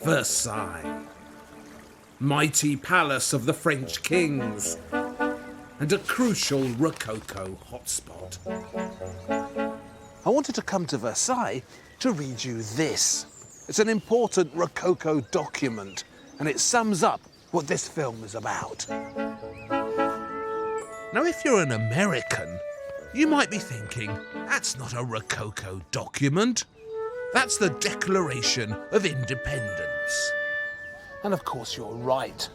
Versailles, mighty palace of the French kings, and a crucial Rococo hotspot. I wanted to come to Versailles to read you this. It's an important Rococo document, and it sums up what this film is about. Now, if you're an American, you might be thinking, that's not a Rococo document. That's the Declaration of Independence. And of course you're right.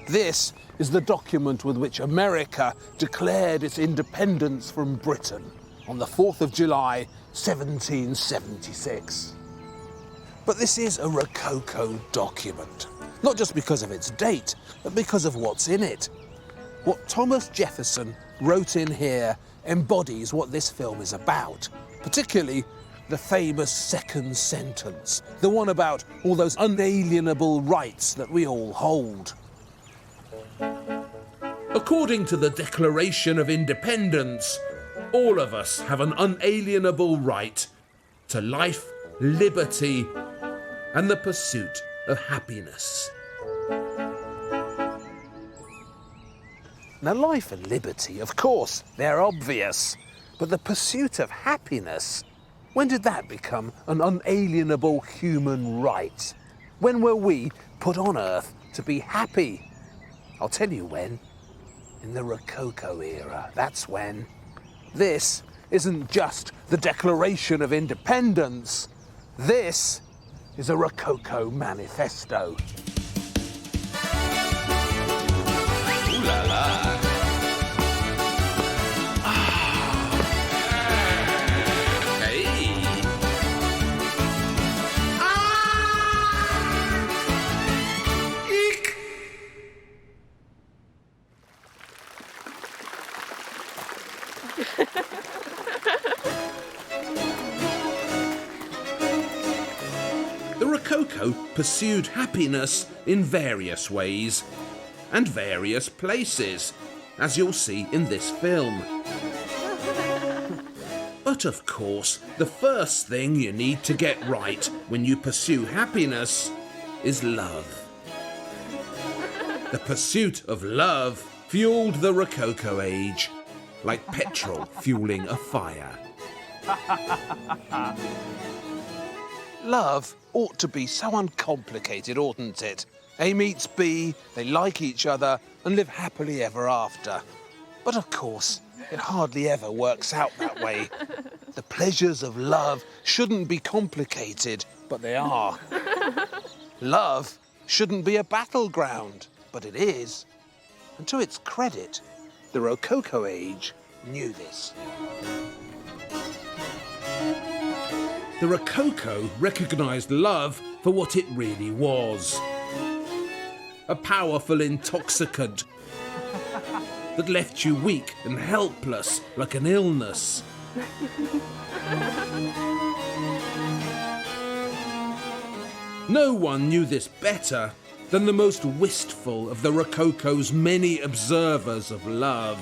This is the document with which America declared its independence from Britain on the 4th of July, 1776. But this is a Rococo document, not just because of its date, but because of what's in it. What Thomas Jefferson wrote in here embodies what this film is about, particularly the famous second sentence, the one about all those unalienable rights that we all hold. According to the Declaration of Independence, all of us have an unalienable right to life, liberty, and the pursuit of happiness. Now, life and liberty, of course, they're obvious. But the pursuit of happiness, when did that become an unalienable human right? When were we put on Earth to be happy? I'll tell you when. In the Rococo era, that's when. This isn't just the Declaration of Independence. This is a Rococo manifesto. Ooh la la. The Rococo pursued happiness in various ways and various places, as you'll see in this film. But of course, the first thing you need to get right when you pursue happiness is love. The pursuit of love fueled the Rococo age, like petrol fueling a fire. Love ought to be so uncomplicated, oughtn't it? A meets B, they like each other and live happily ever after. But of course, it hardly ever works out that way. The pleasures of love shouldn't be complicated, but they are. Love shouldn't be a battleground, but it is. And to its credit, the Rococo age knew this. The Rococo recognised love for what it really was. A powerful intoxicant that left you weak and helpless like an illness. No one knew this better than the most wistful of the Rococo's many observers of love.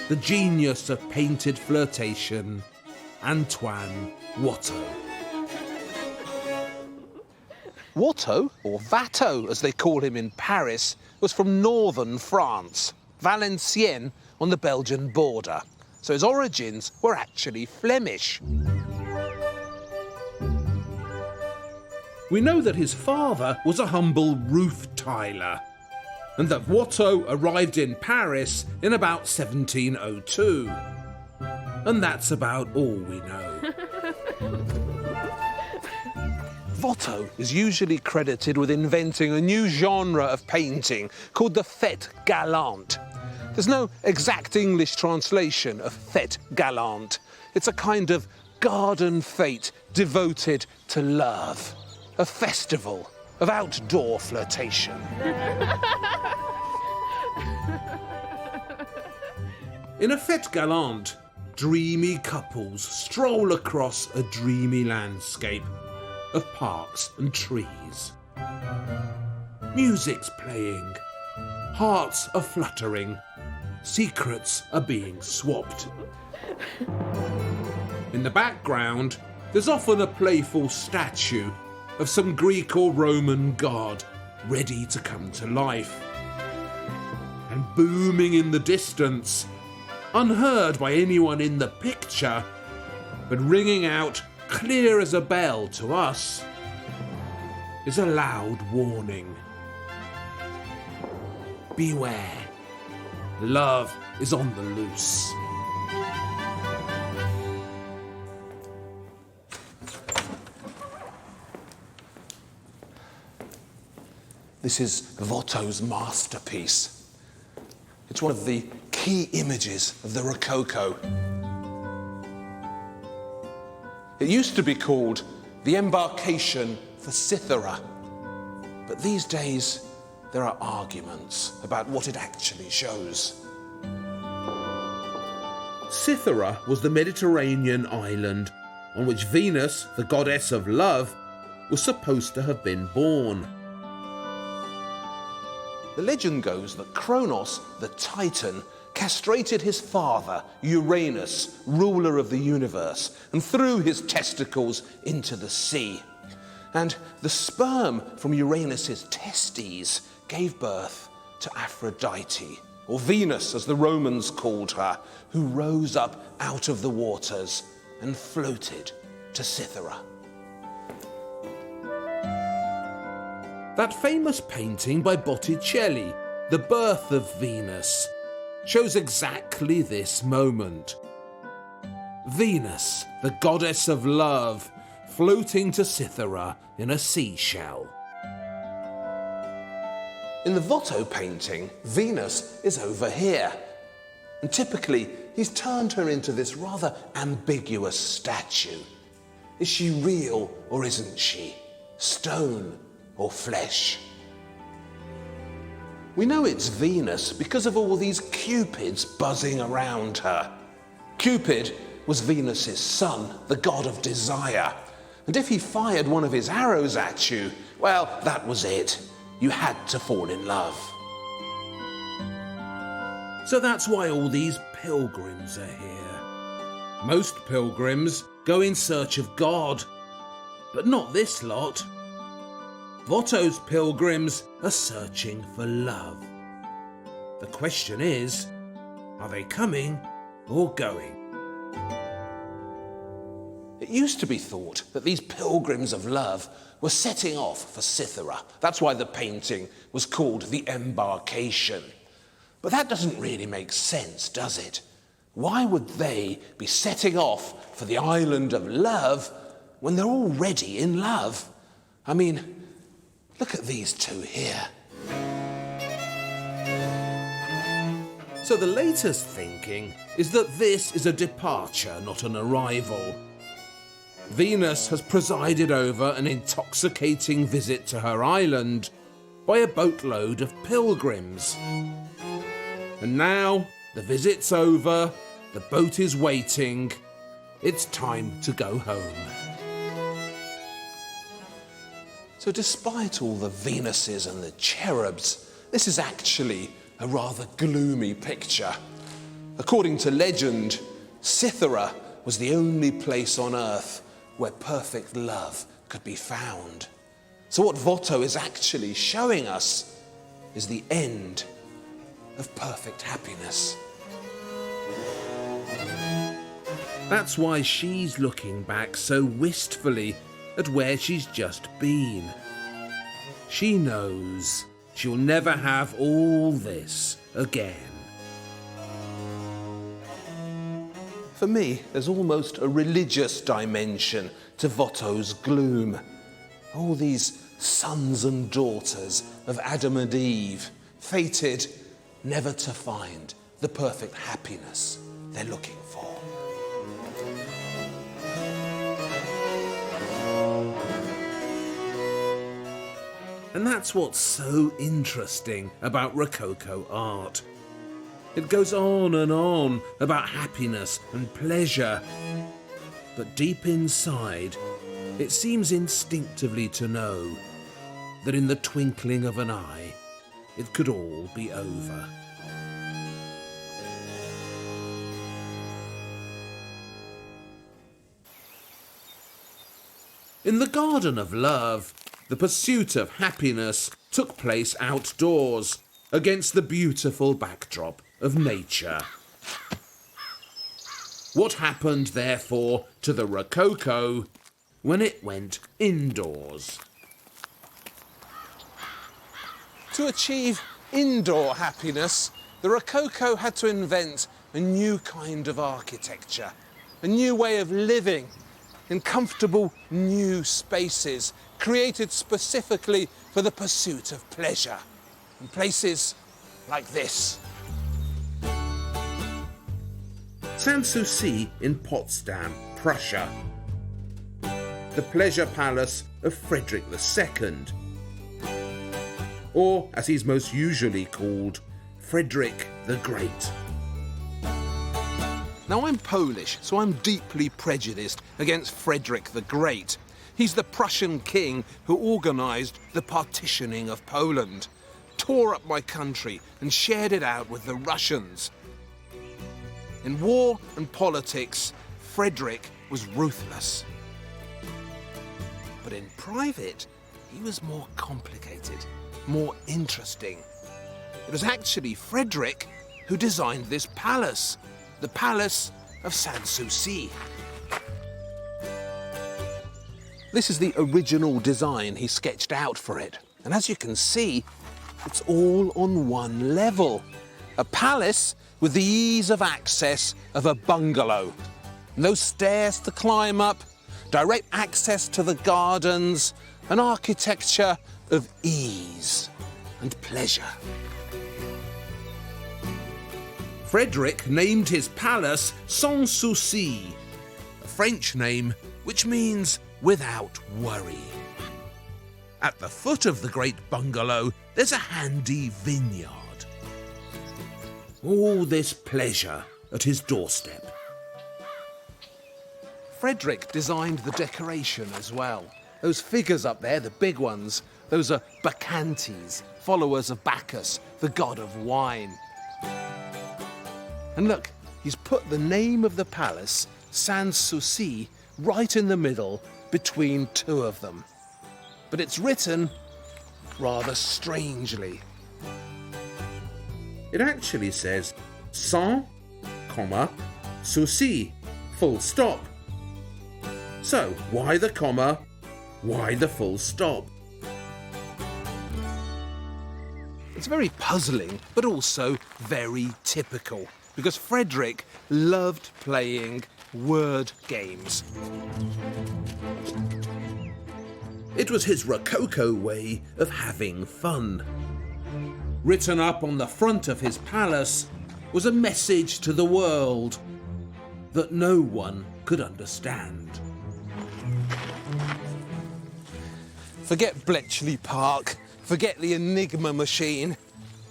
The genius of painted flirtation, Antoine Watteau. Watteau, or Watteau as they call him in Paris, was from northern France, Valenciennes on the Belgian border. So his origins were actually Flemish. We know that his father was a humble roof tiler, and that Watteau arrived in Paris in about 1702. And that's about all we know. Watteau is usually credited with inventing a new genre of painting called the fête galante. There's no exact English translation of fête galante. It's a kind of garden fete devoted to love. A festival of outdoor flirtation. In a fête galante, dreamy couples stroll across a dreamy landscape of parks and trees. Music's playing, hearts are fluttering, secrets are being swapped. In the background, there's often a playful statue of some Greek or Roman god ready to come to life. And booming in the distance, unheard by anyone in the picture, but ringing out clear as a bell to us, is a loud warning. Beware, love is on the loose. This is Watteau's masterpiece. It's one of the key images of the Rococo. It used to be called the Embarkation for Cythera, but these days there are arguments about what it actually shows. Cythera was the Mediterranean island on which Venus, the goddess of love, was supposed to have been born. The legend goes that Kronos, the Titan, castrated his father, Uranus, ruler of the universe, and threw his testicles into the sea. And the sperm from Uranus's testes gave birth to Aphrodite, or Venus as the Romans called her, who rose up out of the waters and floated to Cythera. That famous painting by Botticelli, The Birth of Venus, shows exactly this moment. Venus, the goddess of love, floating to Cythera in a seashell. In the Watteau painting, Venus is over here. And typically, he's turned her into this rather ambiguous statue. Is she real or isn't she? Stone or flesh? We know it's Venus because of all these cupids buzzing around her. Cupid was Venus's son, the god of desire. And if he fired one of his arrows at you, well, that was it. You had to fall in love. So that's why all these pilgrims are here. Most pilgrims go in search of God, but not this lot. Watteau's pilgrims are searching for love. The question is, are they coming or going? It used to be thought that these pilgrims of love were setting off for Cythera. That's why the painting was called the Embarkation. But that doesn't really make sense, does it? Why would they be setting off for the island of love when they're already in love? I mean, look at these two here. So the latest thinking is that this is a departure, not an arrival. Venus has presided over an intoxicating visit to her island by a boatload of pilgrims. And now the visit's over, the boat is waiting, it's time to go home. So despite all the Venuses and the cherubs, this is actually a rather gloomy picture. According to legend, Cythera was the only place on earth where perfect love could be found. So what Watteau is actually showing us is the end of perfect happiness. That's why she's looking back so wistfully at where she's just been. She knows she'll never have all this again. For me, there's almost a religious dimension to Watteau's gloom. All these sons and daughters of Adam and Eve, fated never to find the perfect happiness they're looking for. And that's what's so interesting about Rococo art. It goes on and on about happiness and pleasure. But deep inside, it seems instinctively to know that in the twinkling of an eye, it could all be over. In the garden of love, the pursuit of happiness took place outdoors, against the beautiful backdrop of nature. What happened, therefore, to the Rococo when it went indoors? To achieve indoor happiness, the Rococo had to invent a new kind of architecture, a new way of living in comfortable new spaces created specifically for the pursuit of pleasure, in places like this. Sanssouci in Potsdam, Prussia. The pleasure palace of Frederick II. Or, as he's most usually called, Frederick the Great. Now, I'm Polish, so I'm deeply prejudiced against Frederick the Great. He's the Prussian king who organised the partitioning of Poland, tore up my country and shared it out with the Russians. In war and politics, Frederick was ruthless. But in private, he was more complicated, more interesting. It was actually Frederick who designed this palace, the Palace of Sanssouci. This is the original design he sketched out for it. And as you can see, it's all on one level. A palace with the ease of access of a bungalow. No stairs to climb up, direct access to the gardens, an architecture of ease and pleasure. Frederick named his palace Sans Souci, a French name which means without worry. At the foot of the great bungalow, there's a handy vineyard. All this pleasure at his doorstep. Frederick designed the decoration as well. Those figures up there, the big ones, those are Bacchantes, followers of Bacchus, the god of wine. And look, he's put the name of the palace, Sanssouci, right in the middle between two of them. But it's written rather strangely. It actually says sans, comma, souci, full stop. So why the comma? Why the full stop? It's very puzzling, but also very typical, because Frederick loved playing word games. It was his Rococo way of having fun. Written up on the front of his palace was a message to the world that no one could understand. Forget Bletchley Park, forget the Enigma machine.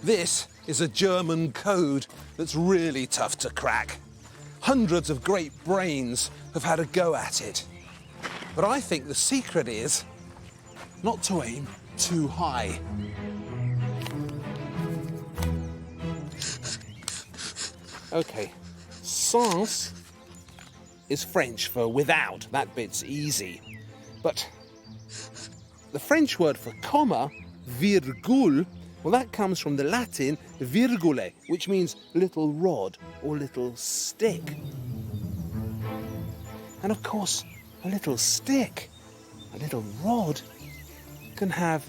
This is a German code that's really tough to crack. Hundreds of great brains have had a go at it. But I think the secret is not to aim too high. Okay, sans is French for without. That bit's easy. But the French word for comma, virgule, well, that comes from the Latin virgule, which means little rod or little stick. And of course, a little stick, a little rod, can have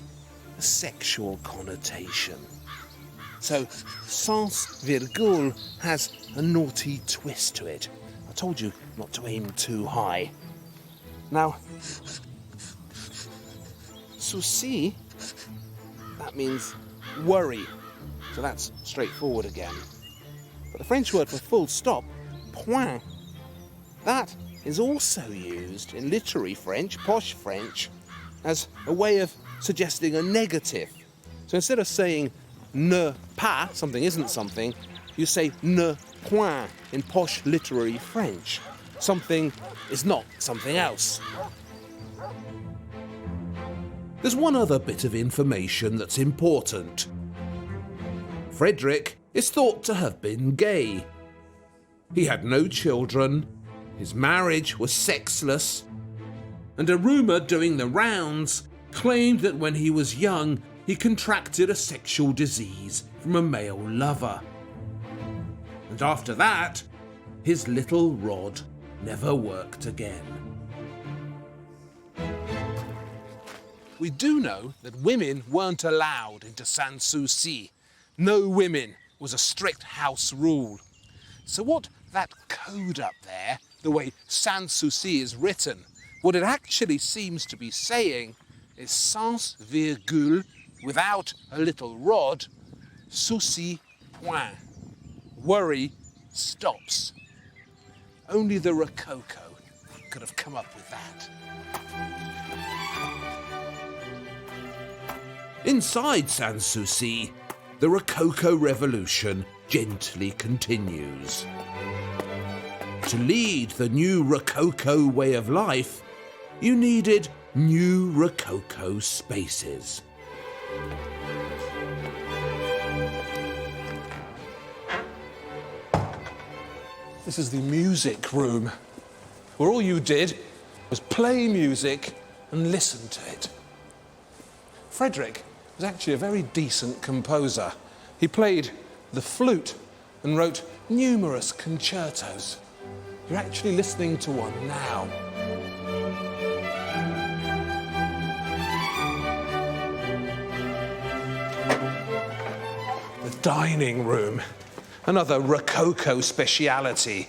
a sexual connotation. So, sans virgule has a naughty twist to it. I told you not to aim too high. Now, souci, that means worry. So that's straightforward again. But the French word for full stop, point, that is also used in literary French, posh French, as a way of suggesting a negative. So instead of saying ne pas, something isn't something, you say ne point in posh literary French. Something is not something else. There's one other bit of information that's important. Frederick is thought to have been gay. He had no children, his marriage was sexless, and a rumour doing the rounds claimed that when he was young he contracted a sexual disease from a male lover. And after that, his little rod never worked again. We do know that women weren't allowed into Sans Souci. No women was a strict house rule. So what that code up there, the way Sans Souci is written, what it actually seems to be saying is sans virgule, without a little rod, souci point. Worry stops. Only the Rococo could have come up with that. Inside Sans Souci, the Rococo revolution gently continues. To lead the new Rococo way of life, you needed new Rococo spaces. This is the music room, where all you did was play music and listen to it. Frederick was actually a very decent composer. He played the flute and wrote numerous concertos. You're actually listening to one now. The dining room, another Rococo speciality.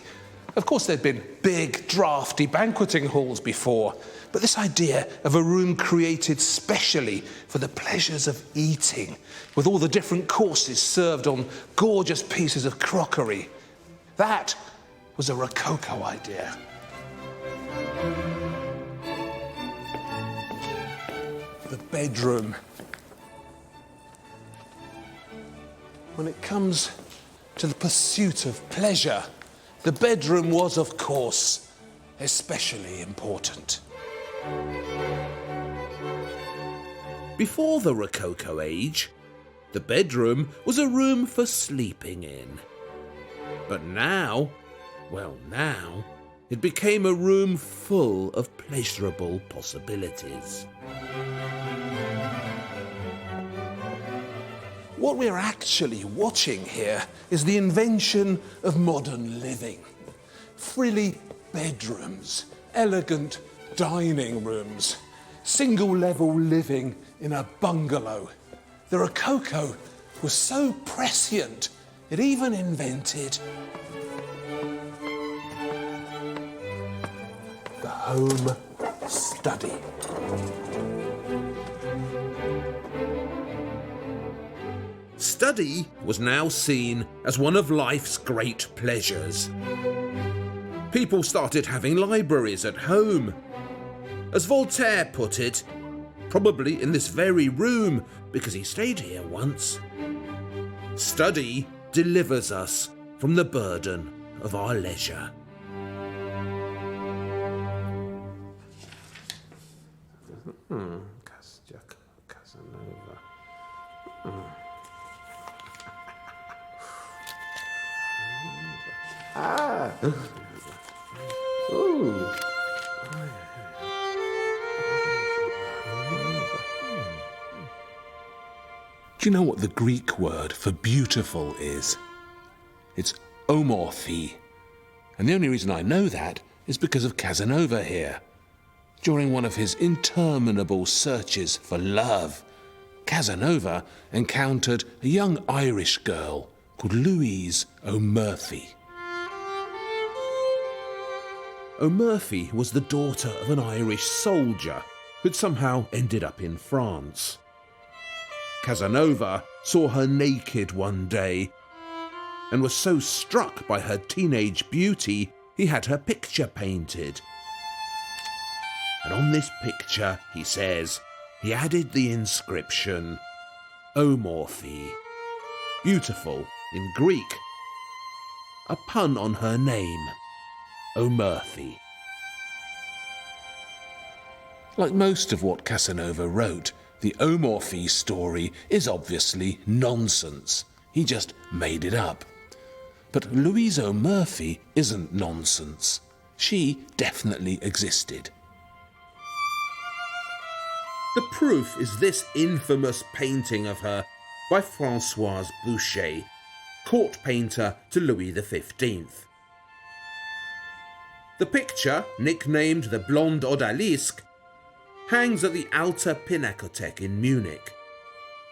Of course, there'd been big, drafty banqueting halls before, but this idea of a room created specially for the pleasures of eating, with all the different courses served on gorgeous pieces of crockery, that was a Rococo idea. The bedroom. When it comes to the pursuit of pleasure, the bedroom was, of course, especially important. Before the Rococo age, the bedroom was a room for sleeping in. But now, it became a room full of pleasurable possibilities. What we're actually watching here is the invention of modern living. Frilly bedrooms, elegant dining rooms, single-level living in a bungalow. The Rococo was so prescient, it even invented the home study. Study was now seen as one of life's great pleasures. People started having libraries at home. As Voltaire put it, probably in this very room, because he stayed here once. Study delivers us from the burden of our leisure. Casanova. Ooh. Do you know what the Greek word for beautiful is? It's Omorphe. And the only reason I know that is because of Casanova here. During one of his interminable searches for love, Casanova encountered a young Irish girl called Louise Omorphe. Omorphe was the daughter of an Irish soldier who'd somehow ended up in France. Casanova saw her naked one day and was so struck by her teenage beauty he had her picture painted. And on this picture, he says, he added the inscription, Omorphe, beautiful in Greek, a pun on her name, Omorphe. Like most of what Casanova wrote, the Omorphe story is obviously nonsense. He just made it up. But Louise Omorphe isn't nonsense. She definitely existed. The proof is this infamous painting of her by Françoise Boucher, court painter to Louis XV. The picture, nicknamed the Blonde Odalisque, hangs at the Alte Pinakothek in Munich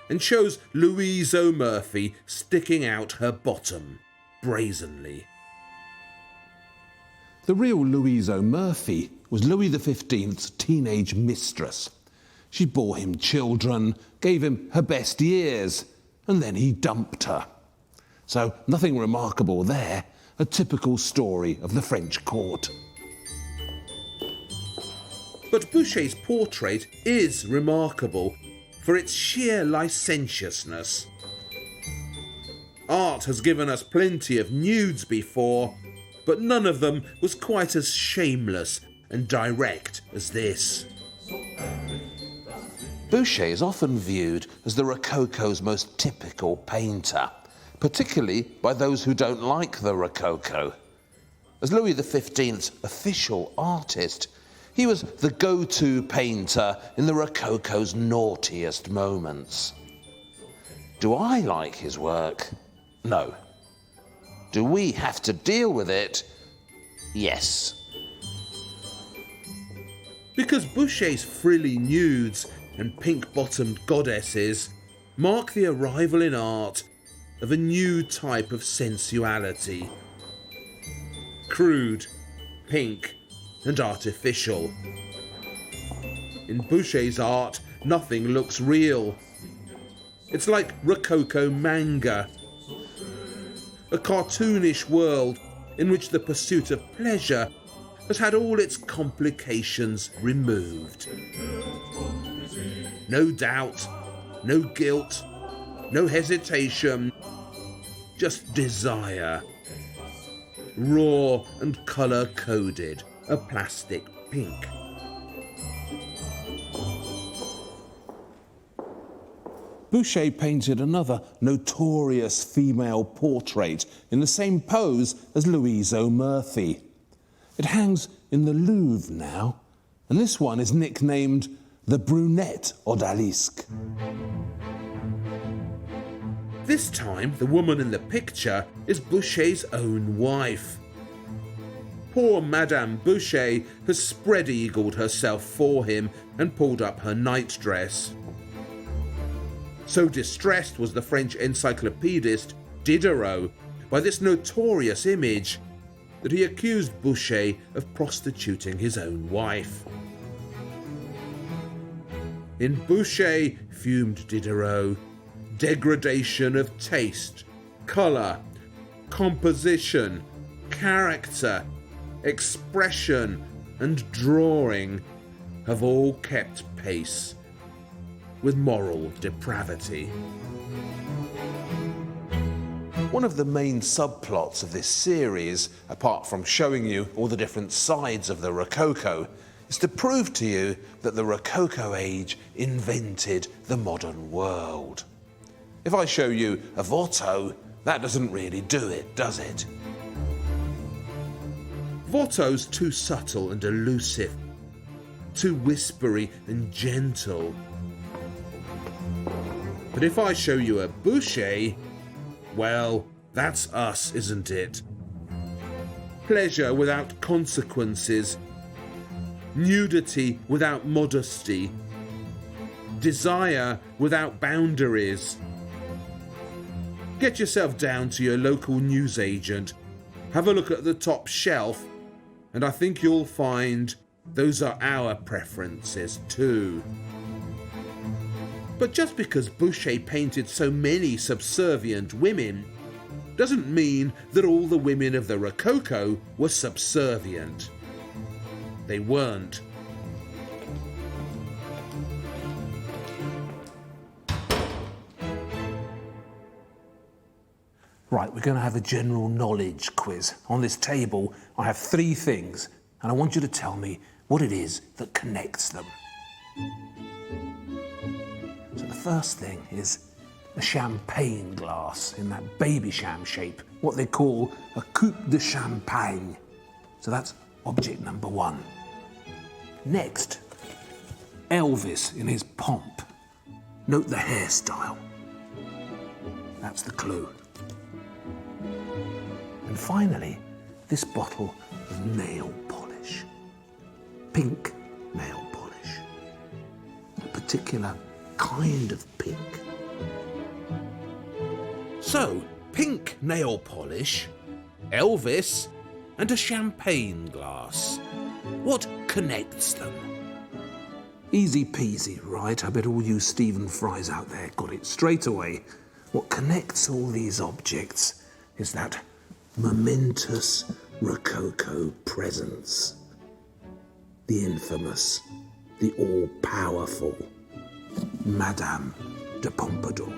and shows Louise Omorphe sticking out her bottom brazenly. The real Louise Omorphe was Louis XV's teenage mistress. She bore him children, gave him her best years, and then he dumped her. So nothing remarkable there, a typical story of the French court. But Boucher's portrait is remarkable for its sheer licentiousness. Art has given us plenty of nudes before, but none of them was quite as shameless and direct as this. Boucher is often viewed as the Rococo's most typical painter, particularly by those who don't like the Rococo. As Louis XV's official artist, he was the go-to painter in the Rococo's naughtiest moments. Do I like his work? No. Do we have to deal with it? Yes. Because Boucher's frilly nudes and pink-bottomed goddesses mark the arrival in art of a new type of sensuality. Crude, pink, and artificial. In Boucher's art, nothing looks real. It's like Rococo manga, a cartoonish world in which the pursuit of pleasure has had all its complications removed. No doubt, no guilt, no hesitation, just desire. Raw and colour-coded, a plastic pink. Boucher painted another notorious female portrait in the same pose as Louise Omorphe. It hangs in the Louvre now, and this one is nicknamed the Brunette Odalisque. This time, the woman in the picture is Boucher's own wife. Poor Madame Boucher has spread-eagled herself for him and pulled up her nightdress. So distressed was the French encyclopedist Diderot by this notorious image that he accused Boucher of prostituting his own wife. In Boucher, fumed Diderot, degradation of taste, colour, composition, character, expression and drawing have all kept pace with moral depravity. One of the main subplots of this series, apart from showing you all the different sides of the Rococo, is to prove to you that the Rococo age invented the modern world. If I show you a Watteau, that doesn't really do it, does it? Watteau's too subtle and elusive, too whispery and gentle. But if I show you a Boucher, well, that's us, isn't it? Pleasure without consequences, nudity without modesty, desire without boundaries. Get yourself down to your local newsagent, have a look at the top shelf, and I think you'll find those are our preferences too. But just because Boucher painted so many subservient women doesn't mean that all the women of the Rococo were subservient. They weren't. Right, we're going to have a general knowledge quiz. On this table, I have 3 things, and I want you to tell me what it is that connects them. So the first thing is a champagne glass in that baby sham shape, what they call a coupe de champagne. So that's object number 1. Next, Elvis in his pomp. Note the hairstyle. That's the clue. And finally, this bottle of nail polish. Pink nail polish. A particular kind of pink. So, pink nail polish, Elvis, and a champagne glass. What connects them? Easy peasy, right? I bet all you Stephen Frys out there got it straight away. What connects all these objects is that momentous Rococo presence. The infamous, the all-powerful Madame de Pompadour.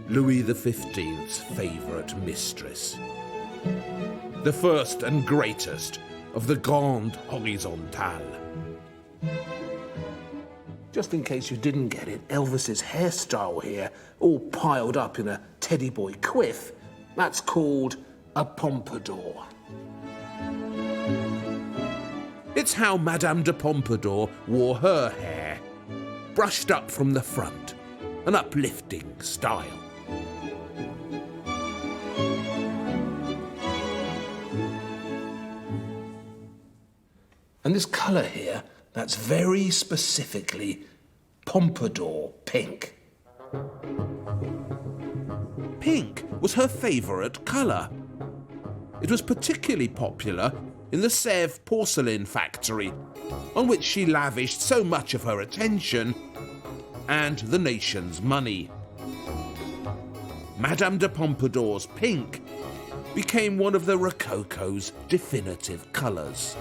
Louis XV's favourite mistress. The first and greatest of the Grande Horizontale. Just in case you didn't get it, Elvis's hairstyle here, all piled up in a teddy boy quiff, that's called a pompadour. It's how Madame de Pompadour wore her hair, brushed up from the front, an uplifting style. And this colour here, that's very specifically Pompadour pink. Pink was her favourite colour. It was particularly popular in the Sèvres porcelain factory, on which she lavished so much of her attention and the nation's money. Madame de Pompadour's pink became one of the Rococo's definitive colours.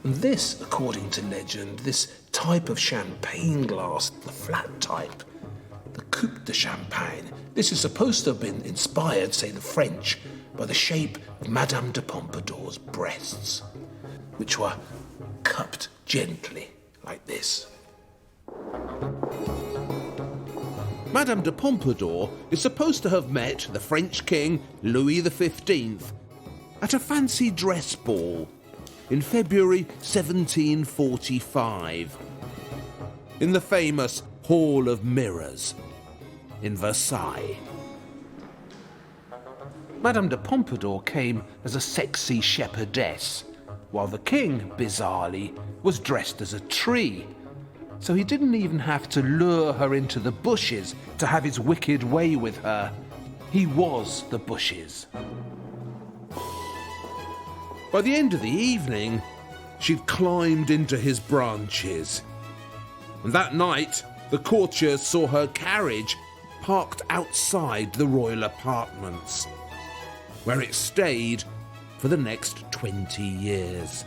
And this, according to legend, this type of champagne glass, the flat type, the coupe de champagne, this is supposed to have been inspired, say the French, by the shape of Madame de Pompadour's breasts, which were cupped gently like this. Madame de Pompadour is supposed to have met the French king Louis XV at a fancy dress ball in February 1745, in the famous Hall of Mirrors in Versailles. Madame de Pompadour came as a sexy shepherdess, while the king, bizarrely, was dressed as a tree. So he didn't even have to lure her into the bushes to have his wicked way with her. He was the bushes. By the end of the evening, she'd climbed into his branches. And that night, the courtiers saw her carriage parked outside the royal apartments, where it stayed for the next 20 years.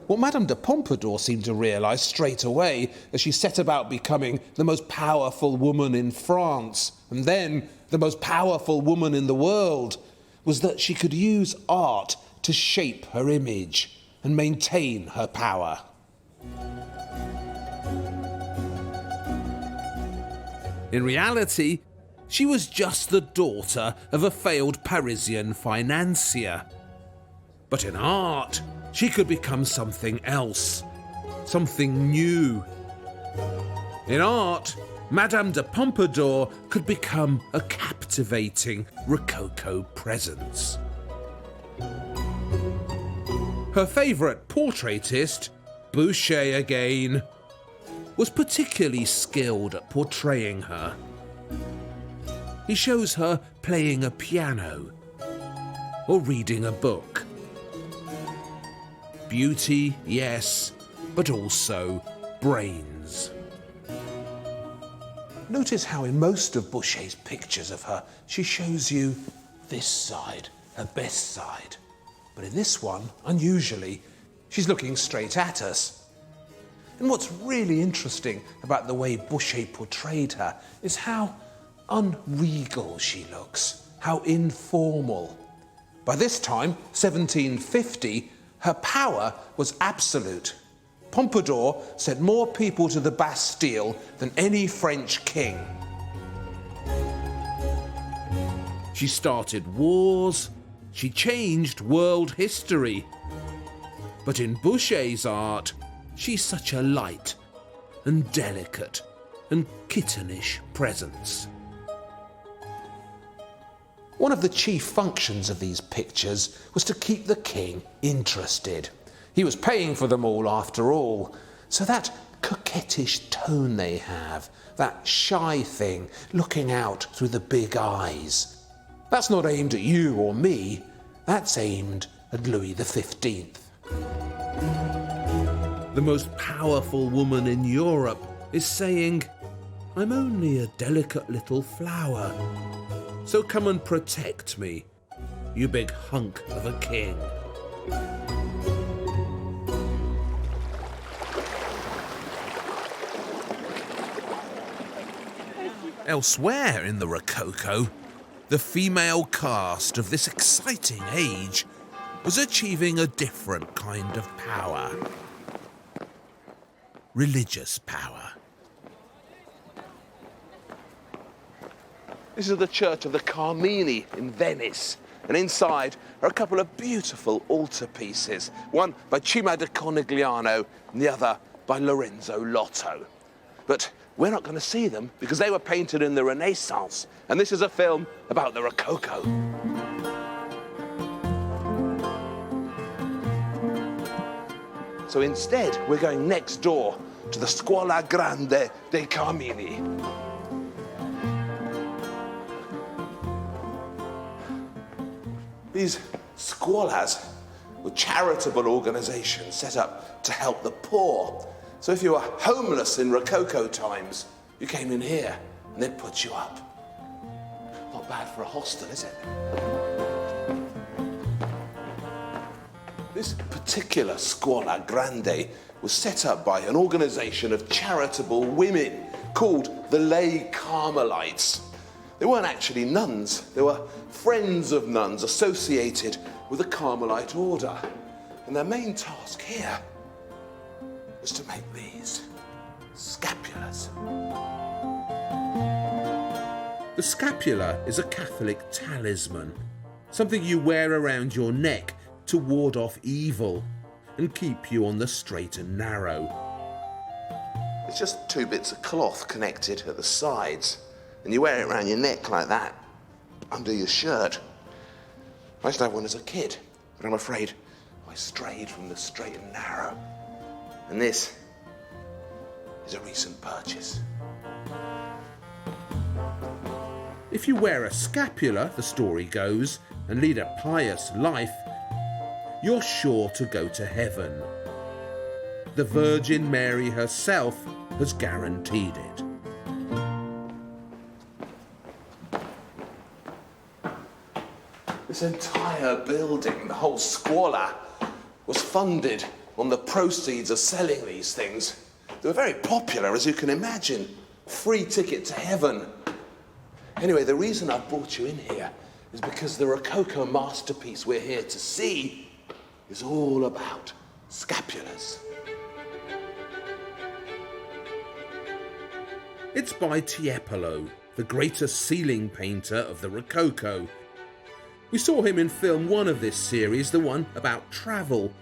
What Madame de Pompadour seemed to realise straight away as she set about becoming the most powerful woman in France, and then the most powerful woman in the world, was that she could use art to shape her image and maintain her power. In reality, she was just the daughter of a failed Parisian financier. But in art, she could become something else, something new. In art, Madame de Pompadour could become a captivating Rococo presence. Her favourite portraitist, Boucher again, was particularly skilled at portraying her. He shows her playing a piano or reading a book. Beauty, yes, but also brains. Notice how in most of Boucher's pictures of her, she shows you this side, her best side. But in this one, unusually, she's looking straight at us. And what's really interesting about the way Boucher portrayed her is how unregal she looks, how informal. By this time, 1750, her power was absolute. Pompadour sent more people to the Bastille than any French king. She started wars, She changed world history. But in Boucher's art, she's such a light and delicate and kittenish presence. One of the chief functions of these pictures was to keep the king interested. He was paying for them all after all, so that coquettish tone they have, that shy thing looking out through the big eyes, that's not aimed at you or me, that's aimed at Louis XV. The most powerful woman in Europe is saying, "I'm only a delicate little flower, so come and protect me, you big hunk of a king." Elsewhere in the Rococo, the female cast of this exciting age was achieving a different kind of power. Religious power. This is the Church of the Carmini in Venice, and inside are a couple of beautiful altarpieces, one by Cima da Cornigliano and the other by Lorenzo Lotto. But we're not going to see them because they were painted in the Renaissance, and this is a film about the Rococo. So instead, we're going next door to the Squala Grande dei Carmini. These squalas were charitable organisations set up to help the poor. So if you were homeless in Rococo times, you came in here and they'd put you up. Not bad for a hostel, is it? This particular Squala Grande was set up by an organisation of charitable women called the Lay Carmelites. They weren't actually nuns, they were friends of nuns associated with the Carmelite order. And their main task here was to make these scapulars. The scapula is a Catholic talisman, something you wear around your neck to ward off evil and keep you on the straight and narrow. It's just two bits of cloth connected at the sides, and you wear it around your neck like that, under your shirt. I used to have one as a kid, but I'm afraid I strayed from the straight and narrow. And this is a recent purchase. If you wear a scapula, the story goes, and lead a pious life, you're sure to go to heaven. The Virgin Mary herself has guaranteed it. This entire building, the whole Squala, was funded on the proceeds of selling these things. They were very popular, as you can imagine. Free ticket to heaven. Anyway, the reason I've brought you in here is because the Rococo masterpiece we're here to see is all about scapulars. It's by Tiepolo, the greatest ceiling painter of the Rococo. We saw him in film 1 of this series, the one about travel,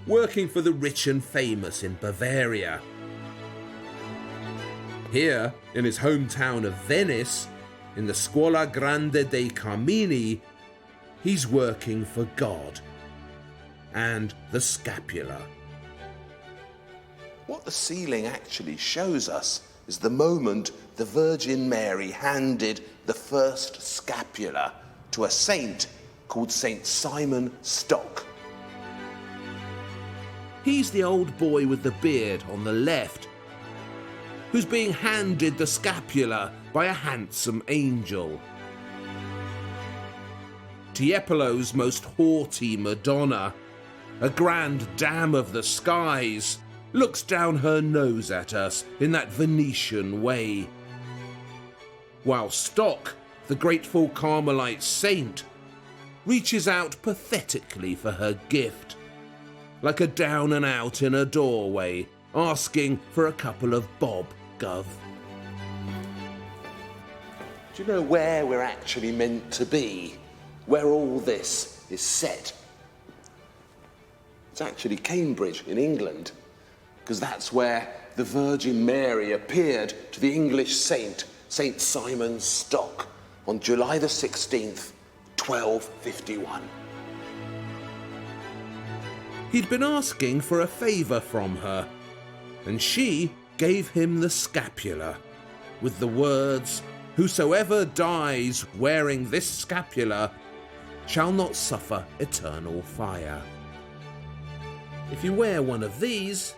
working for the rich and famous in Bavaria. Here, in his hometown of Venice, in the Squala Grande dei Carmini, he's working for God and the scapula. What the ceiling actually shows us is the moment the Virgin Mary handed the first scapula to a saint called Saint Simon Stock. He's the old boy with the beard on the left, who's being handed the scapula by a handsome angel. Tiepolo's most haughty Madonna, a grand dam of the skies, looks down her nose at us in that Venetian way, while Stock, the grateful Carmelite saint, reaches out pathetically for her gift, like a down and out in a doorway, asking for a couple of bob gov. Do you know where we're actually meant to be? Where all this is set. It's actually Cambridge in England, because that's where the Virgin Mary appeared to the English saint, St. Simon's Stock, on July the 16th, 1251. He'd been asking for a favour from her, and she gave him the scapular, with the words, "Whosoever dies wearing this scapular shall not suffer eternal fire." If you wear one of these,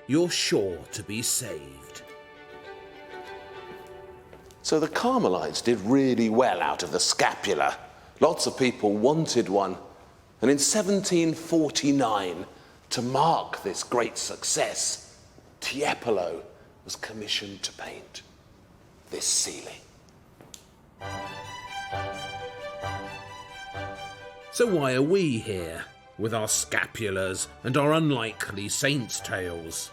you're sure to be saved. So the Carmelites did really well out of the scapular. Lots of people wanted one. And in 1749, to mark this great success, Tiepolo was commissioned to paint this ceiling. So why are we here, with our scapulars and our unlikely saints' tales?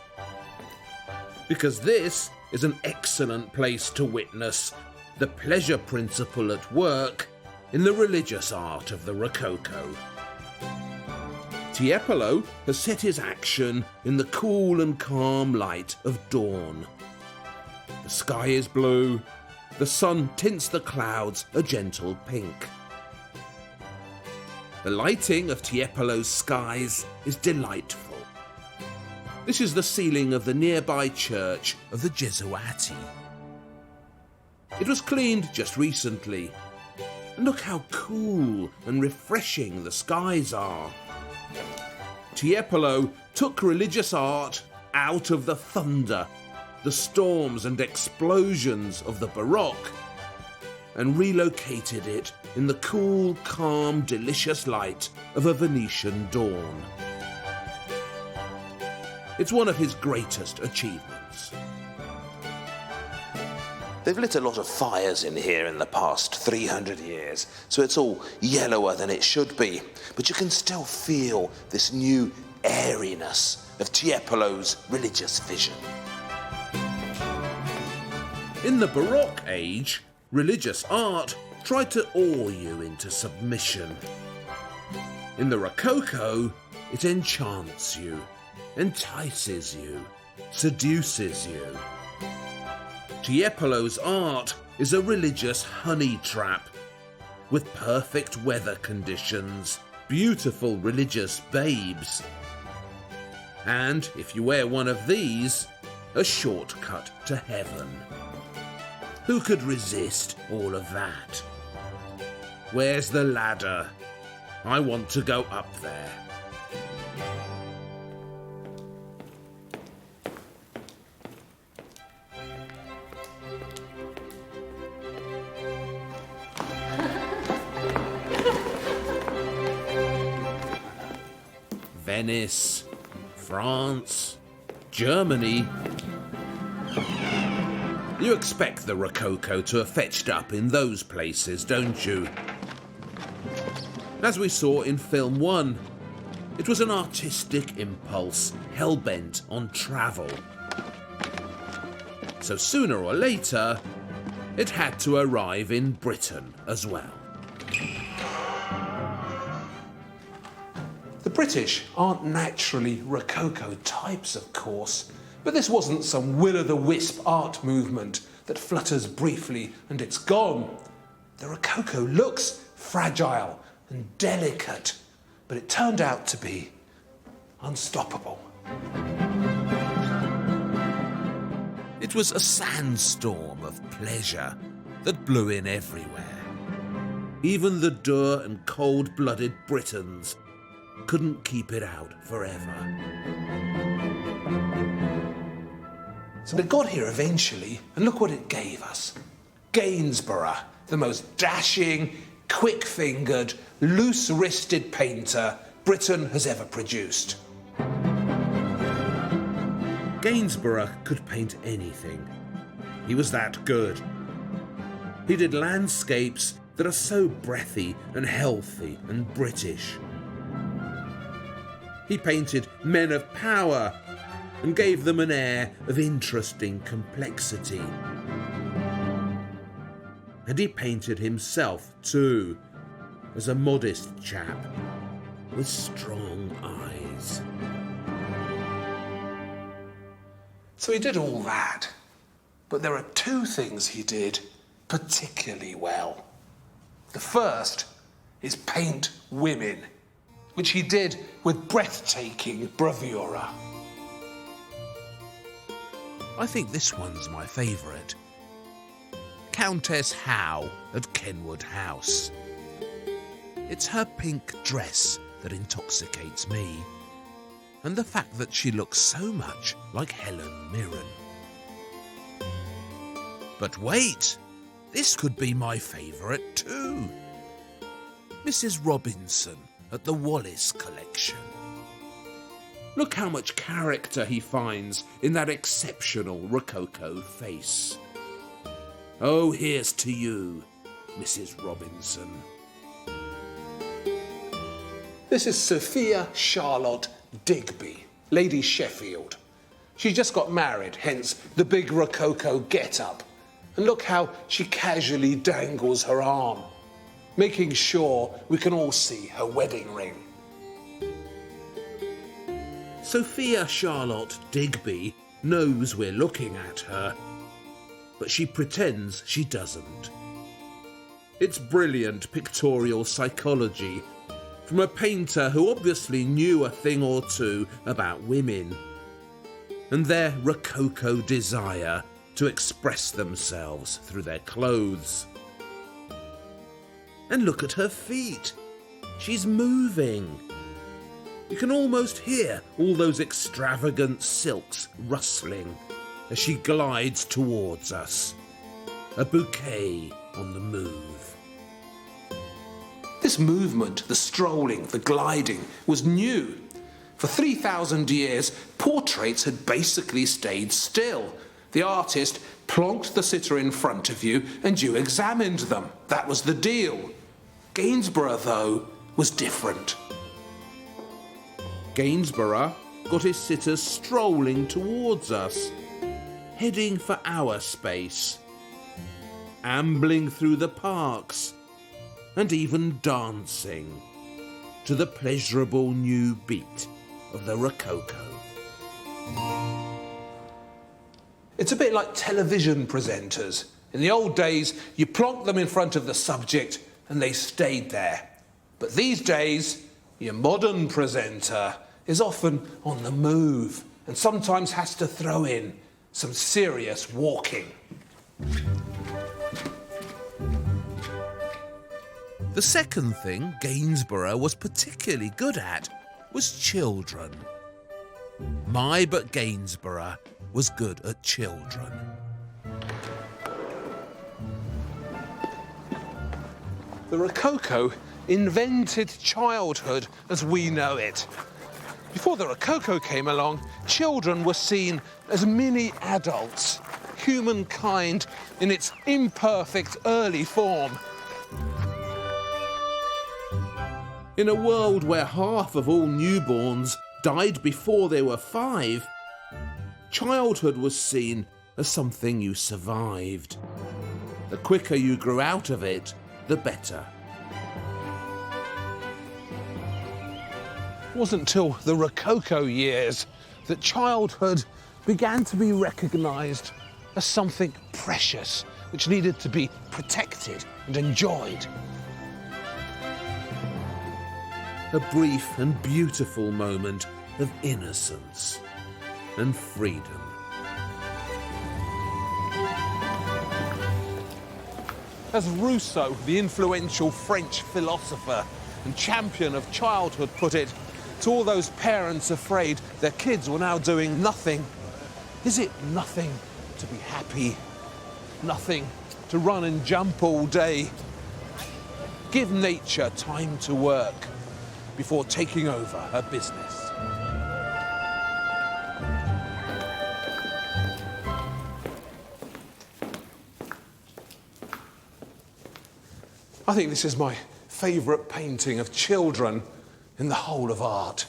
Because this is an excellent place to witness the pleasure principle at work in the religious art of the Rococo. Tiepolo has set his action in the cool and calm light of dawn. The sky is blue, the sun tints the clouds a gentle pink. The lighting of Tiepolo's skies is delightful. This is the ceiling of the nearby church of the Gesuati. It was cleaned just recently, and look how cool and refreshing the skies are. Tiepolo took religious art out of the thunder, the storms and explosions of the Baroque, and relocated it in the cool, calm, delicious light of a Venetian dawn. It's one of his greatest achievements. They've lit a lot of fires in here in the past 300 years, so it's all yellower than it should be. But you can still feel this new airiness of Tiepolo's religious vision. In the Baroque age, religious art tried to awe you into submission. In the Rococo, it enchants you, entices you, seduces you. Tiepolo's art is a religious honey trap, with perfect weather conditions, beautiful religious babes. And if you wear one of these, a shortcut to heaven. Who could resist all of that? Where's the ladder? I want to go up there. Venice, France, Germany. You expect the Rococo to have fetched up in those places, don't you? As we saw in film 1, it was an artistic impulse hell-bent on travel. So sooner or later, it had to arrive in Britain as well. The British aren't naturally Rococo types, of course, but this wasn't some will-o'-the-wisp art movement that flutters briefly and it's gone. The Rococo looks fragile and delicate, but it turned out to be unstoppable. It was a sandstorm of pleasure that blew in everywhere. Even the dour and cold-blooded Britons couldn't keep it out forever. So it got here eventually, and look what it gave us. Gainsborough, the most dashing, quick-fingered, loose-wristed painter Britain has ever produced. Gainsborough could paint anything. He was that good. He did landscapes that are so breathy and healthy and British. He painted men of power and gave them an air of interesting complexity. And he painted himself too, as a modest chap with strong eyes. So he did all that, but there are two things he did particularly well. The first is paint women, which he did with breathtaking bravura. I think this one's my favourite. Countess Howe at Kenwood House. It's her pink dress that intoxicates me, and the fact that she looks so much like Helen Mirren. But wait, this could be my favourite too. Mrs. Robinson at the Wallace collection. Look how much character he finds in that exceptional Rococo face. Oh, here's to you, Mrs. Robinson. This is Sophia Charlotte Digby, Lady Sheffield. She just got married, hence the big Rococo get-up. And look how she casually dangles her arm, making sure we can all see her wedding ring. Sophia Charlotte Digby knows we're looking at her, but she pretends she doesn't. It's brilliant pictorial psychology from a painter who obviously knew a thing or two about women and their Rococo desire to express themselves through their clothes. And look at her feet. She's moving. You can almost hear all those extravagant silks rustling as she glides towards us. A bouquet on the move. This movement, the strolling, the gliding, was new. For 3,000 years, portraits had basically stayed still. The artist plonked the sitter in front of you and you examined them. That was the deal. Gainsborough, though, was different. Gainsborough got his sitters strolling towards us, heading for our space, ambling through the parks, and even dancing to the pleasurable new beat of the Rococo. It's a bit like television presenters. In the old days, you plonked them in front of the subject and they stayed there. But these days, your modern presenter is often on the move and sometimes has to throw in some serious walking. The second thing Gainsborough was particularly good at was children. My, but Gainsborough was good at children. The Rococo invented childhood as we know it. Before the Rococo came along, children were seen as mini adults, humankind in its imperfect early form. In a world where half of all newborns died before they were 5, childhood was seen as something you survived. The quicker you grew out of it, the better. It wasn't until the Rococo years that childhood began to be recognised as something precious, which needed to be protected and enjoyed. A brief and beautiful moment of innocence and freedom. As Rousseau, the influential French philosopher and champion of childhood, put it, to all those parents afraid their kids were now doing nothing, is it nothing to be happy? Nothing to run and jump all day? Give nature time to work before taking over her business. I think this is my favourite painting of children in the whole of art.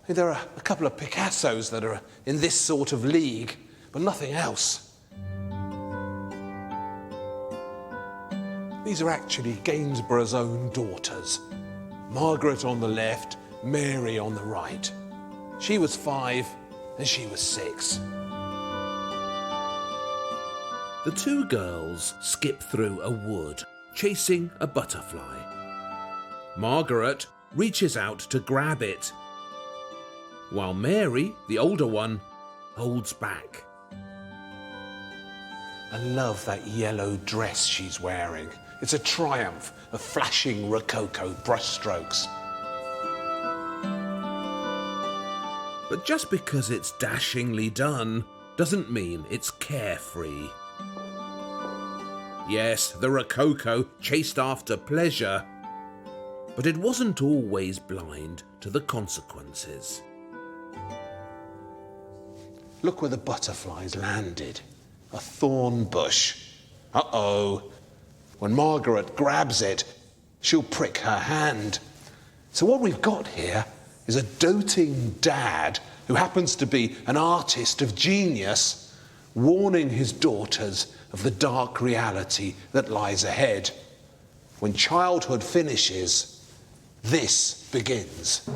There are a couple of Picassos that are in this sort of league, but nothing else. These are actually Gainsborough's own daughters. Margaret on the left, Mary on the right. She was 5 and she was 6. The two girls skip through a wood, chasing a butterfly. Margaret reaches out to grab it, while Mary, the older one, holds back. I love that yellow dress she's wearing. It's a triumph of flashing Rococo brushstrokes. But just because it's dashingly done doesn't mean it's carefree. Yes, the Rococo chased after pleasure, but it wasn't always blind to the consequences. Look where the butterflies landed. A thorn bush. Uh-oh. When Margaret grabs it, she'll prick her hand. So what we've got here is a doting dad who happens to be an artist of genius, warning his daughters of the dark reality that lies ahead. When childhood finishes, this begins.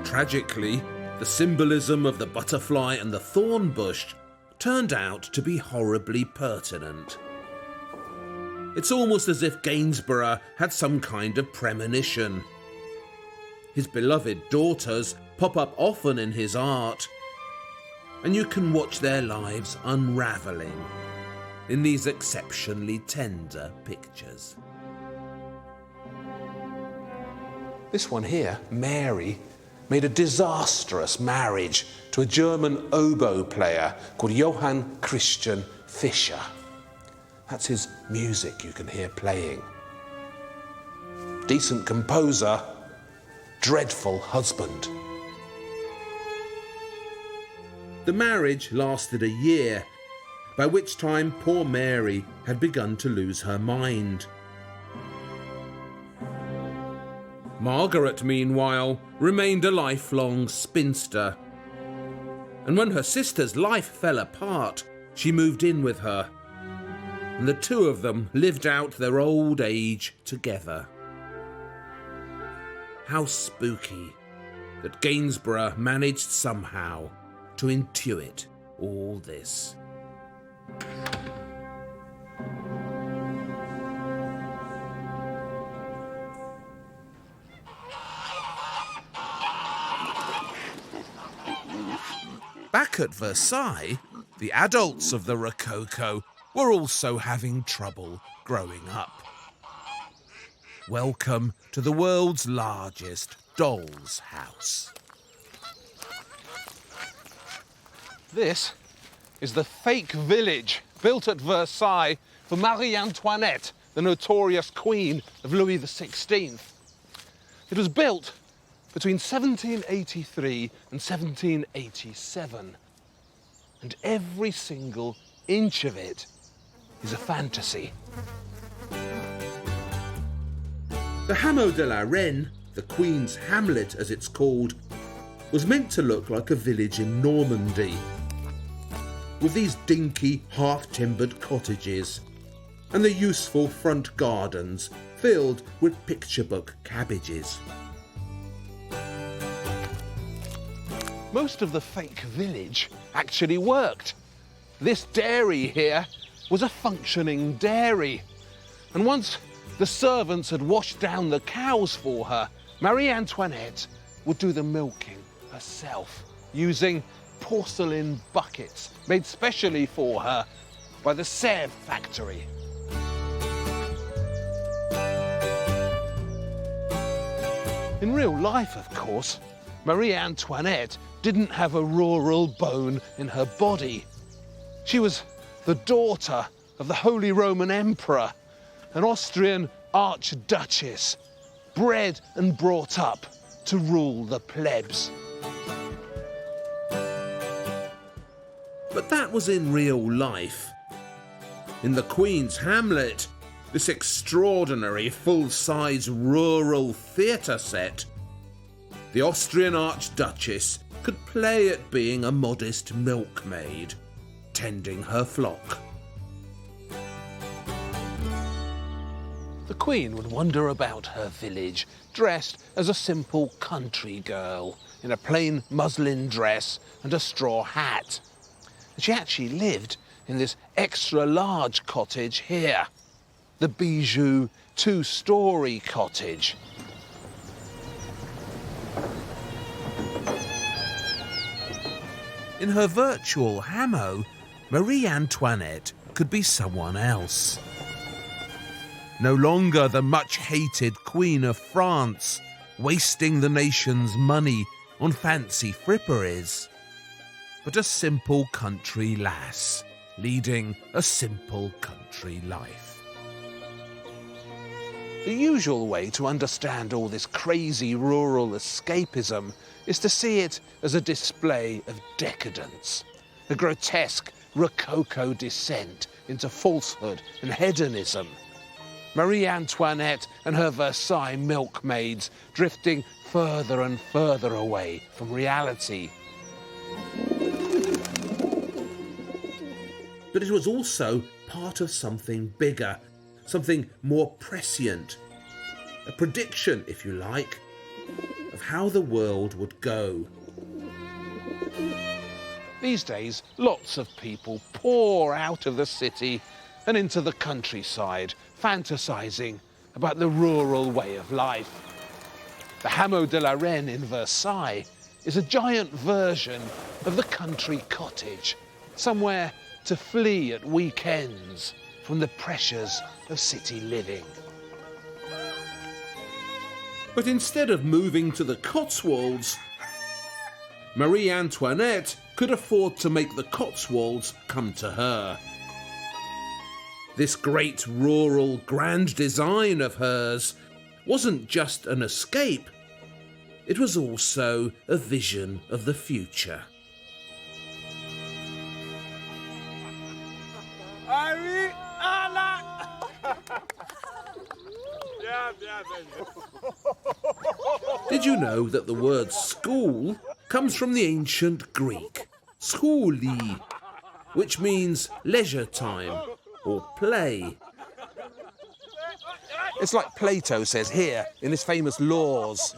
Tragically, the symbolism of the butterfly and the thorn bush turned out to be horribly pertinent. It's almost as if Gainsborough had some kind of premonition. His beloved daughters pop up often in his art, and you can watch their lives unravelling in these exceptionally tender pictures. This one here, Mary, made a disastrous marriage to a German oboe player called Johann Christian Fischer. That's his music you can hear playing. Decent composer, dreadful husband. The marriage lasted a year, by which time poor Mary had begun to lose her mind. Margaret, meanwhile, remained a lifelong spinster. And when her sister's life fell apart, she moved in with her. And the two of them lived out their old age together. How spooky that Gainsborough managed somehow to intuit all this. Back at Versailles, the adults of the Rococo were also having trouble growing up. Welcome to the world's largest doll's house. This is the fake village built at Versailles for Marie Antoinette, the notorious queen of Louis XVI. It was built between 1783 and 1787, and every single inch of it is a fantasy. The Hameau de la Reine, the Queen's Hamlet as it's called, was meant to look like a village in Normandy, with these dinky, half-timbered cottages and the useful front gardens filled with picture book cabbages. Most of the fake village actually worked. This dairy here was a functioning dairy. And once the servants had washed down the cows for her, Marie Antoinette would do the milking herself, using porcelain buckets made specially for her by the Sèvres factory. In real life, of course, Marie Antoinette didn't have a rural bone in her body. She was the daughter of the Holy Roman Emperor, an Austrian archduchess, bred and brought up to rule the plebs. But that was in real life. In the Queen's Hamlet, this extraordinary full-size rural theatre set, the Austrian archduchess could play at being a modest milkmaid, tending her flock. The Queen would wander about her village, dressed as a simple country girl, in a plain muslin dress and a straw hat. And she actually lived in this extra-large cottage here, the Bijou two-storey cottage. In her virtual Hameau, Marie Antoinette could be someone else. No longer the much-hated Queen of France, wasting the nation's money on fancy fripperies, but a simple country lass, leading a simple country life. The usual way to understand all this crazy rural escapism is to see it as a display of decadence, a grotesque Rococo descent into falsehood and hedonism. Marie Antoinette and her Versailles milkmaids drifting further and further away from reality. But it was also part of something bigger, something more prescient, a prediction, if you like, of how the world would go. These days, lots of people pour out of the city and into the countryside, fantasizing about the rural way of life. The Hameau de la Reine in Versailles is a giant version of the country cottage, somewhere to flee at weekends from the pressures of city living. But instead of moving to the Cotswolds, Marie Antoinette could afford to make the Cotswolds come to her. This great rural grand design of hers wasn't just an escape, it was also a vision of the future. Did you know that the word school comes from the ancient Greek, schooli, which means leisure time or play? It's like Plato says here in his famous Laws.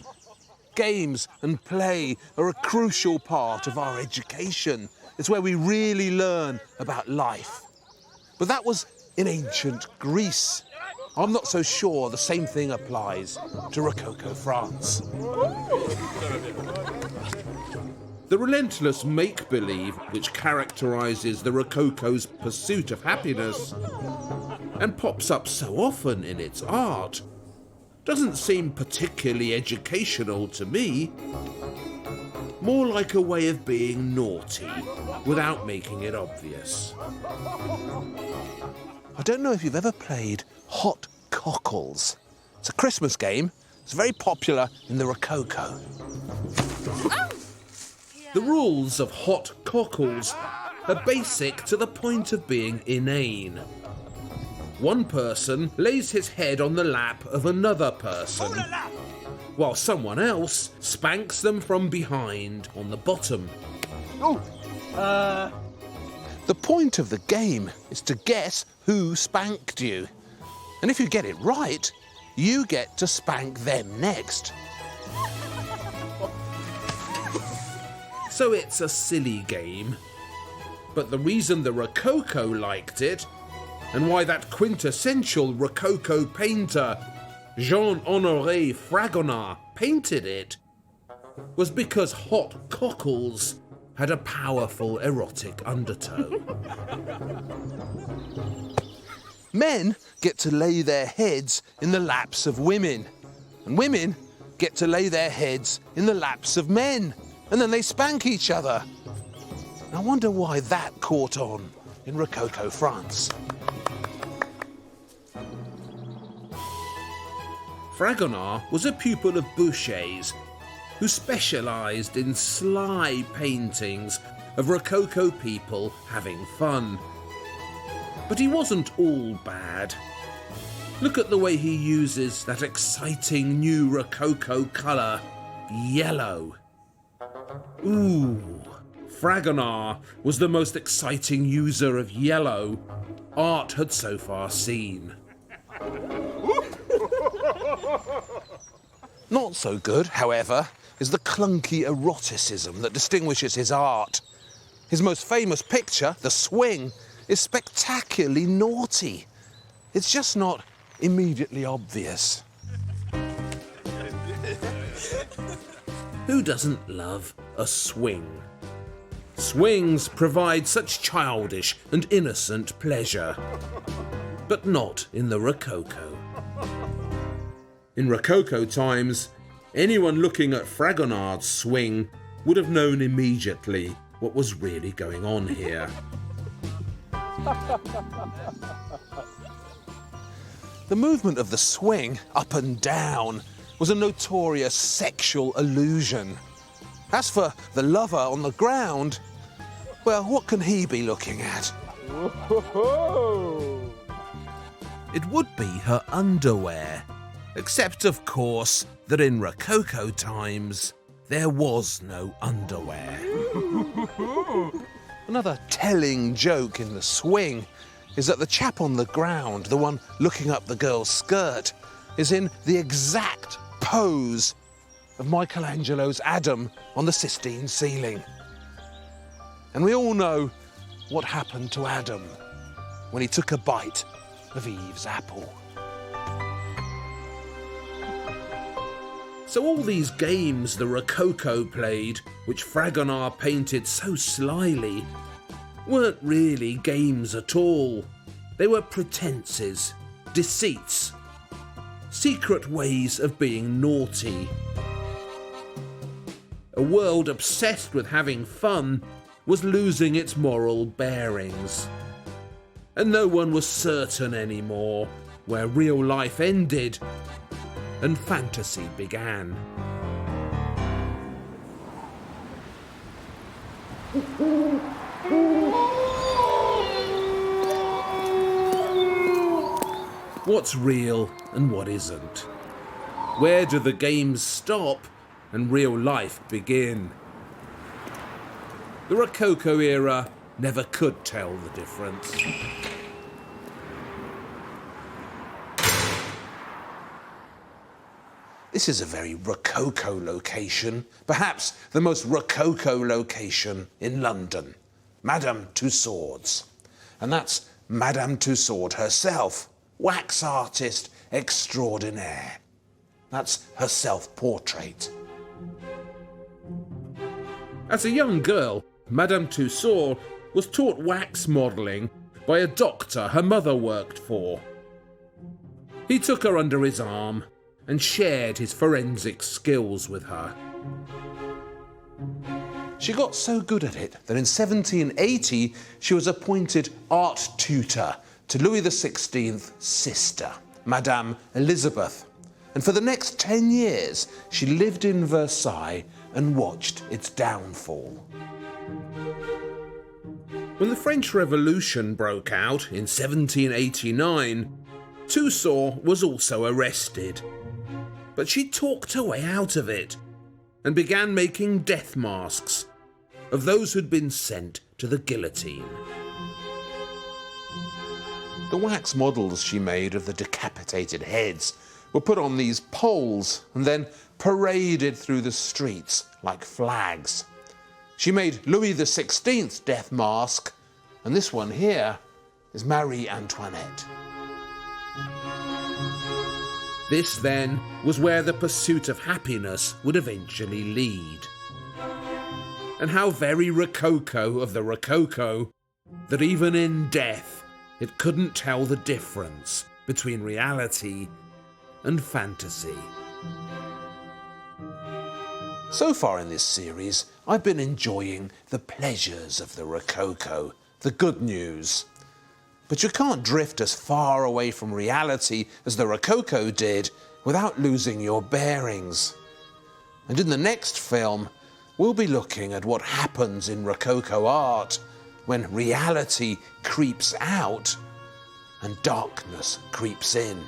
Games and play are a crucial part of our education. It's where we really learn about life. But that was in ancient Greece. I'm not so sure the same thing applies to Rococo France. The relentless make-believe which characterises the Rococo's pursuit of happiness and pops up so often in its art doesn't seem particularly educational to me. More like a way of being naughty without making it obvious. I don't know if you've ever played Hotckles. It's a Christmas game. It's very popular in the Rococo. The rules of Hotckles are basic to the point of being inane. One person lays his head on the lap of another person, while someone else spanks them from behind on the bottom. The point of the game is to guess who spanked you. And if you get it right, you get to spank them next. So it's a silly game. But the reason the Rococo liked it, and why that quintessential Rococo painter, Jean-Honoré Fragonard, painted it, was because Hotckles had a powerful erotic undertow. Men get to lay their heads in the laps of women, and women get to lay their heads in the laps of men, and then they spank each other. I wonder why that caught on in Rococo France. Fragonard was a pupil of Boucher's, who specialised in sly paintings of Rococo people having fun. But he wasn't all bad. Look at the way he uses that exciting new Rococo colour, yellow. Ooh, Fragonard was the most exciting user of yellow art had so far seen. Not so good, however, is the clunky eroticism that distinguishes his art. His most famous picture, The Swing, is spectacularly naughty. It's just not immediately obvious. Who doesn't love a swing? Swings provide such childish and innocent pleasure, but not in the Rococo. In Rococo times, anyone looking at Fragonard's swing would have known immediately what was really going on here. The movement of the swing, up and down, was a notorious sexual illusion. As for the lover on the ground, well, what can he be looking at? It would be her underwear, except of course that in Rococo times there was no underwear. Another telling joke in the swing is that the chap on the ground, the one looking up the girl's skirt, is in the exact pose of Michelangelo's Adam on the Sistine ceiling. And we all know what happened to Adam when he took a bite of Eve's apple. So all these games the Rococo played, which Fragonard painted so slyly, weren't really games at all. They were pretences, deceits, secret ways of being naughty. A world obsessed with having fun was losing its moral bearings. And no one was certain anymore where real life ended and fantasy began. What's real and what isn't? Where do the games stop and real life begin? The Rococo era never could tell the difference. This is a very Rococo location, perhaps the most Rococo location in London, Madame Tussaud's. And that's Madame Tussaud herself, wax artist extraordinaire. That's her self-portrait. As a young girl, Madame Tussaud was taught wax modelling by a doctor her mother worked for. He took her under his arm and shared his forensic skills with her. She got so good at it that in 1780 she was appointed art tutor to Louis XVI's sister, Madame Elizabeth. And for the next 10 years she lived in Versailles and watched its downfall. When the French Revolution broke out in 1789, Tussaud was also arrested. But she talked her way out of it and began making death masks of those who'd been sent to the guillotine. The wax models she made of the decapitated heads were put on these poles and then paraded through the streets like flags. She made Louis XVI's death mask, and this one here is Marie Antoinette. This, then, was where the pursuit of happiness would eventually lead. And how very Rococo of the Rococo that even in death it couldn't tell the difference between reality and fantasy. So far in this series, I've been enjoying the pleasures of the Rococo, the good news. But you can't drift as far away from reality as the Rococo did without losing your bearings. And in the next film, we'll be looking at what happens in Rococo art when reality creeps out and darkness creeps in.